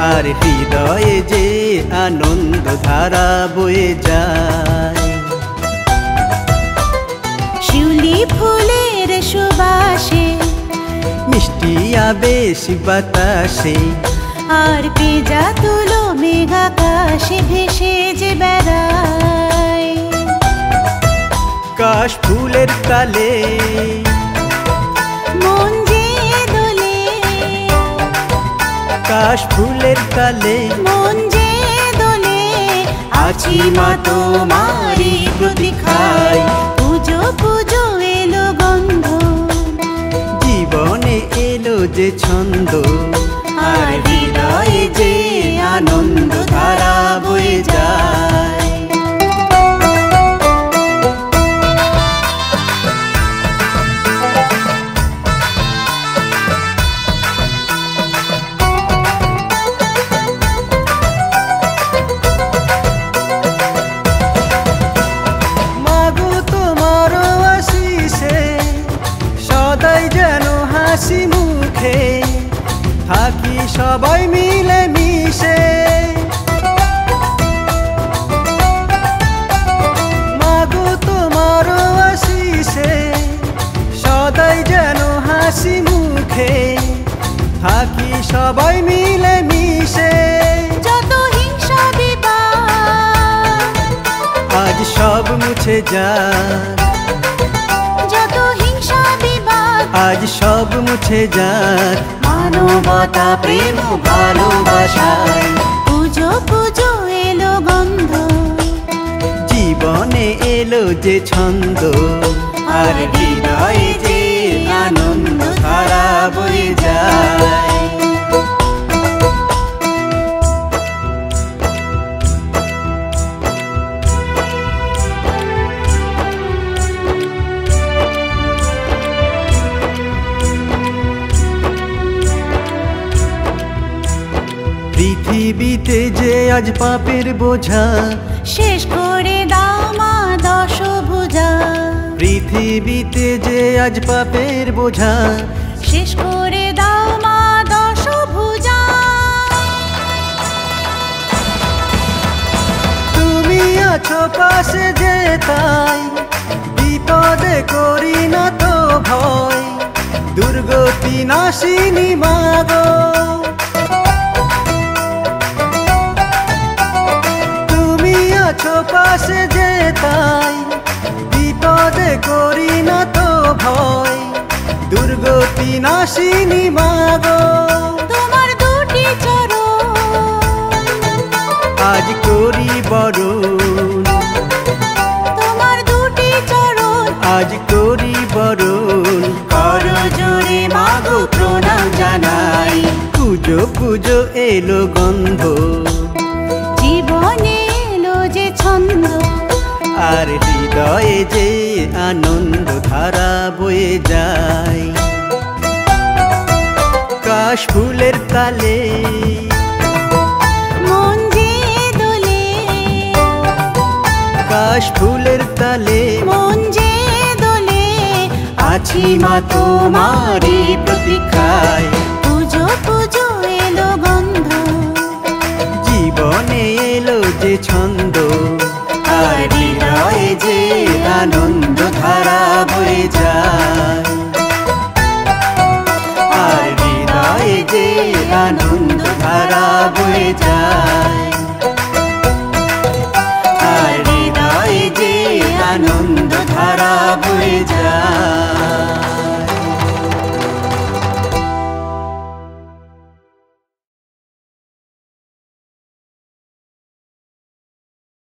আর হৃদয়ে যে আনন্দ ধারা বয়ে যায়। শিউলি ফুলের সুবাসে মিষ্টি আবেশ বাতাসে আর পেঁজা তুলো মেঘাকাশে ভেসে যে বেড়ায়। কাশ ফুলের তালে মন যে দোলে, কাশ ফুলের তালে মন যে দোলে, আছি মা তোমারি প্রতীক্ষায়। পুজো পুজো এলো গন্ধ, জীবনে এলো যে ছন্দ, আর হৃদয়ে যে আনন্দ ধারা বয়ে যায়। মাগো তোমার আশিসে সদাই যেন হাসি মুখে থাকি সবাই মিলে মিশে। মাগো তোমার আশিসে সদাই যেন হাসি মুখে থাকি সবাই মিলে মিশে। যত হিংসা বিবাদ আজ সব মুছে যায়, যত হিংসা বিবাদ আজ সব মুছে যায়। মানবতা প্রেম ভালোবাসায় পুজো পুজো এলো গন্ধ, জীবনে এলো যে ছন্দ, আর হৃদয়ে যে আনন্দ ধারা বয়ে যায়। পৃথিবীতে যে আজ পাপের বোঝা শেষ করে দাও মা দশভুজা। পৃথিবীতে যে আজ পাপের বোঝা শেষ করে দাও মা দশভুজা। তুমি আছো পাশে যে তাই বিপদে করি না তো ভয়। দুর্গতি নাশিনী মাগো, আছো পাশে যে তাই বিপদে করি না তো ভয়। দুর্গতি নাশিনী মাগো, তোমার দুটি চরণ আজ করি বরণ। তোমার দুটি চরণ আজ করি বরণ। করো জোরে মাগো প্রণাম জানাই। পুজো পুজো এলো গন্ধ, জীবনে এলো যে ছন্দ, আর হৃদয়ে যে আনন্দ ধারা বয়ে যায়। কাশ ফুলের তালে মন যে দোলে, কাশ ফুলের তালে মন যে দোলে, আছি মা তোমারি প্রতীক্ষায়। পুজো পুজো এলো গন্ধ, জীবনে এলো যে ছন্দ, আর হৃদয়ে যে আনন্দ ধারা বয়ে যায়। আর হৃদয়ে যে আনন্দ ধারা বয়ে যায়। আর হৃদয়ে যে আনন্দ ধারা বয়ে যায়।